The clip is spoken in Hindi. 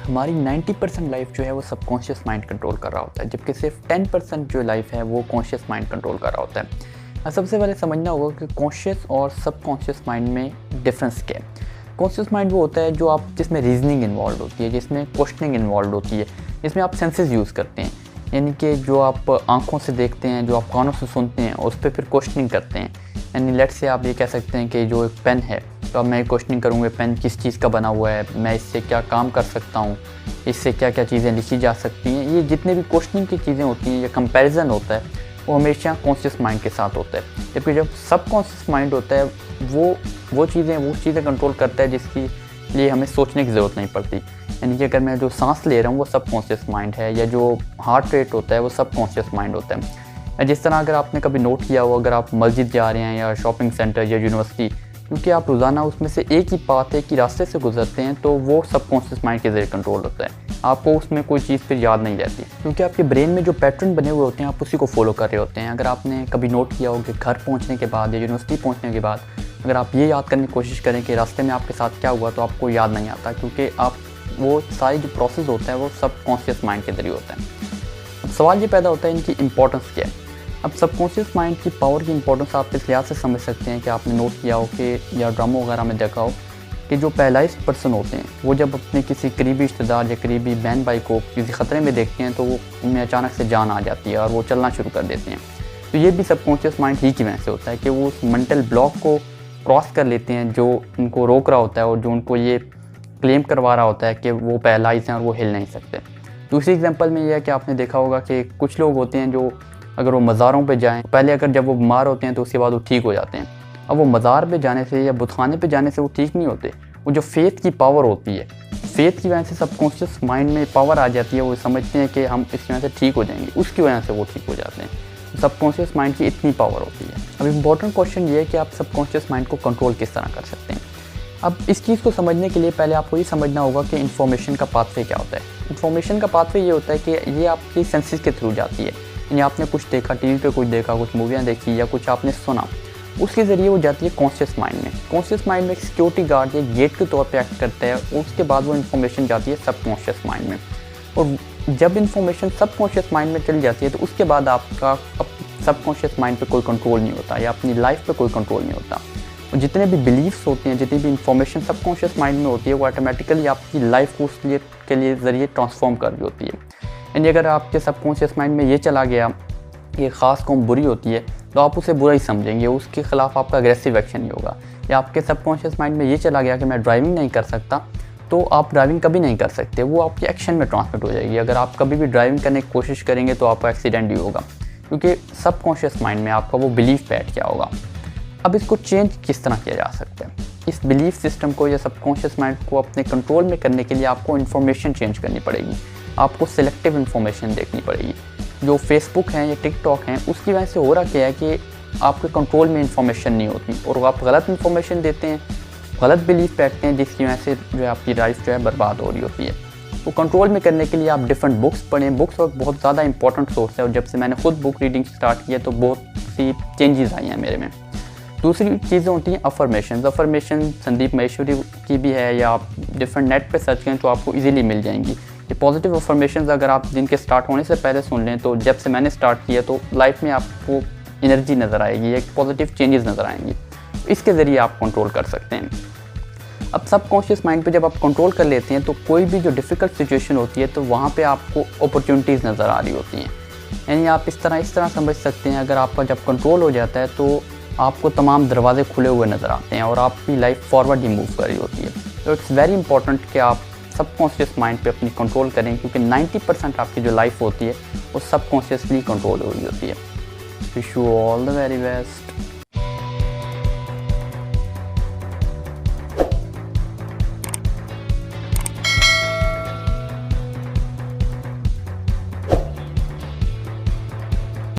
हमारी 90% लाइफ जो है वो सबकॉन्शियस माइंड कंट्रोल कर रहा होता है, जबकि सिर्फ 10% जो लाइफ है वो कॉन्शियस माइंड कंट्रोल कर रहा होता है। सबसे पहले समझना होगा कि कॉन्शियस और सबकॉन्शियस माइंड में डिफरेंस क्या है। कॉन्शियस माइंड वो होता है जो आप जिसमें रीजनिंग इन्वॉल्व होती है, जिसमें क्वेश्चनिंग इन्वॉल्व होती है, जिसमें आप सेंसेस यूज़ करते हैं, यानी कि जो आप आंखों से देखते हैं, जो आप कानों से सुनते हैं, उस पर फिर क्वेश्चनिंग करते हैं। यानी लेट से आप ये कह सकते हैं कि जो एक पेन है, तो अब मैं क्वेश्चनिंग करूँगा पेन किस चीज़ का बना हुआ है, मैं इससे क्या काम कर सकता हूँ, इससे क्या क्या चीज़ें लिखी जा सकती हैं। ये जितने भी क्वेश्चनिंग की चीज़ें होती हैं या कंपैरिजन होता है वो हमेशा कॉन्शियस माइंड के साथ होता है। जबकि जब सबकॉन्शियस माइंड होता है वो चीज़ें कंट्रोल करता है जिसकी लिए हमें सोचने की ज़रूरत नहीं पड़ती। यानी कि अगर मैं जो सांस ले रहा हूँ वो सबकॉन्शियस माइंड है, या जो हार्ट रेट होता है वो सबकॉन्शियस माइंड होता है। जिस तरह अगर आपने कभी नोट किया हो, अगर आप मस्जिद जा रहे हैं या शॉपिंग सेंटर या यूनिवर्सिटी, क्योंकि आप रोज़ाना उसमें से एक ही पाथ एक ही रास्ते से गुजरते हैं, तो वो सबकॉन्शियस माइंड के ज़रिए कंट्रोल होता है। आपको उसमें कोई चीज़ फिर याद नहीं रहती, क्योंकि आपके ब्रेन में जो पैटर्न बने हुए होते हैं आप उसी को फॉलो कर रहे होते हैं। अगर आपने कभी नोट किया हो कि घर पहुँचने के बाद या यूनिवर्सिटी पहुँचने के बाद अगर आप ये याद करने की कोशिश करें कि रास्ते में आपके साथ क्या हुआ, तो आपको याद नहीं आता, क्योंकि आप वो सारी जो प्रोसेस होता है वो सबकॉन्शियस माइंड के ज़रिए होता है। अब सवाल ये पैदा होता है इनकी इंपॉर्टेंस क्या है। अब सबकॉन्शियस माइंड की पावर की इंपॉर्टेंस आप इस लिहाज से समझ सकते हैं कि आपने नोट किया हो कि या ड्रामो वगैरह में देखा हो कि जो पैरालाइज्ड पर्सन होते हैं वो जब अपने किसी करीबी रिश्तेदार या करीबी बहन भाई को किसी ख़तरे में देखते हैं तो वो उनमें अचानक से जान आ जाती है और वो चलना शुरू कर देते हैं। तो ये भी सबकॉन्शियस माइंड ही की वजह से होता है कि वो उस मेंटल ब्लॉक को क्रॉस कर लेते हैं जो उनको रोक रहा होता है और जो उनको ये क्लेम करवा रहा होता है कि वो पैरालाइज हैं और वो हिल नहीं सकते। दूसरी एग्जांपल में यह है कि आपने देखा होगा कि कुछ लोग होते हैं जो अगर वो मज़ारों पे जाएं, पहले अगर जब वो बीमार होते हैं तो उसके बाद वो ठीक हो जाते हैं। अब वो मज़ार पे जाने से या बुतखाने पे जाने से वो ठीक नहीं होते। वो जो फेथ की पावर होती है, फेथ की वजह से सबकॉन्शियस माइंड में पावर आ जाती है, वो समझते हैं कि हम इसकी वजह से ठीक हो जाएंगे, उसकी वजह से वो ठीक हो जाते हैं। सबकॉन्शियस माइंड की इतनी पावर होती है। अब इम्पॉर्टेंट क्वेश्चन ये है कि आप सबकॉन्शियस माइंड को कंट्रोल किस तरह कर सकते हैं। अब इस चीज़ को समझने के लिए पहले आपको ये समझना होगा कि इन्फॉर्मेशन का पाथवे क्या होता है। इन्फॉर्मेशन का पाथवे ये होता है कि ये आपकी सेंसेस के थ्रू जाती है। यानी आपने कुछ देखा, टीवी पे कुछ देखा, कुछ मूवियाँ देखी या कुछ आपने सुना, उसके ज़रिए वो जाती है कॉन्शियस माइंड में। कॉन्शियस माइंड में एक सिक्योरिटी गार्ड या गेट के तौर पे एक्ट करता है, और उसके बाद वो इन्फॉर्मेशन जाती है सबकॉन्शियस माइंड में। और जब इन्फॉर्मेशन सबकॉन्शियस माइंड में चली जाती है तो उसके बाद आपका सबकॉन्शियस माइंड पे कोई कंट्रोल नहीं होता या अपनी लाइफ पे कोई कंट्रोल नहीं होता। और जितने भी बिलीव्स होते हैं, जितनी भी इन्फॉर्मेशन सबकॉन्शियस माइंड में होती है, वो ऑटोमेटिकली आपकी लाइफ को उसके लिए ज़रिए ट्रांसफॉर्म कर रही होती है। यानी अगर आपके सबकॉन्शियस माइंड में ये चला गया कि ख़ास कौम बुरी होती है, तो आप उसे बुरा ही समझेंगे, उसके ख़िलाफ़ आपका अग्रेसिव एक्शन नहीं होगा। या आपके सबकॉन्शियस माइंड में ये चला गया कि मैं ड्राइविंग नहीं कर सकता, तो आप ड्राइविंग कभी नहीं कर सकते, वो आपके एक्शन में ट्रांसमिट हो जाएगी। अगर आप कभी भी ड्राइविंग करने की कोशिश करेंगे तो आपका एक्सीडेंट ही होगा, क्योंकि सबकॉन्शियस माइंड में आपका वो बिलीफ बैठ गया होगा। अब इसको चेंज किस तरह किया जा सकता है? इस बिलीफ सिस्टम को या सबकॉन्शियस माइंड को अपने कंट्रोल में करने के लिए आपको इन्फॉर्मेशन चेंज करनी पड़ेगी। आपको सिलेक्टिव इन्फॉर्मेशन देखनी पड़ेगी। जो फेसबुक है या टिकटॉक हैं, उसकी वजह से हो रहा क्या है कि आपके कंट्रोल में इन्फॉर्मेशन नहीं होती और आप गलत इन्फॉर्मेशन देते हैं, गलत बिलीफ बैठते हैं, जिसकी वजह से जो है आपकी लाइफ जो है बर्बाद हो रही होती है। तो कंट्रोल में करने के लिए आप डिफरेंट बुक्स पढ़ें। बुक्स एक बहुत ज़्यादा इंपॉर्टेंट सोर्स है, और जब से मैंने खुद बुक रीडिंग स्टार्ट किया तो बहुत सी चेंजेस आई हैं मेरे में। दूसरी चीज़ें होती हैं अफर्मेशन संदीप महेश्वरी की भी है, या आप डिफरेंट नेट पे सर्च करें तो आपको इजीली मिल जाएंगी। ये पॉजिटिव अफर्मेशन अगर आप दिन के स्टार्ट होने से पहले सुन लें, तो जब से मैंने स्टार्ट किया तो लाइफ में आपको एनर्जी नज़र आएगी, एक पॉजिटिव चेंजेस नज़र आएंगी। इसके ज़रिए आप कंट्रोल कर सकते हैं। अब सबकॉन्शियस माइंड पे जब आप कंट्रोल कर लेते हैं तो कोई भी जो डिफ़िकल्ट सिचुएशन होती है तो वहाँ पे आपको अपॉर्चुनिटीज़ नज़र आ रही होती हैं। यानी आप इस तरह समझ सकते हैं, अगर आपका जब कंट्रोल हो जाता है तो आपको तमाम दरवाजे खुले हुए नज़र आते हैं और आपकी लाइफ फॉरवर्ड ही मूव कर रही होती है। तो इट्स वेरी इंपॉर्टेंट कि आप सबकॉन्शियस माइंड पे अपनी कंट्रोल करें, क्योंकि 90% आपकी जो लाइफ होती है वो सबकॉन्शियसली कंट्रोल हो रही होती है। Wish you all the very best.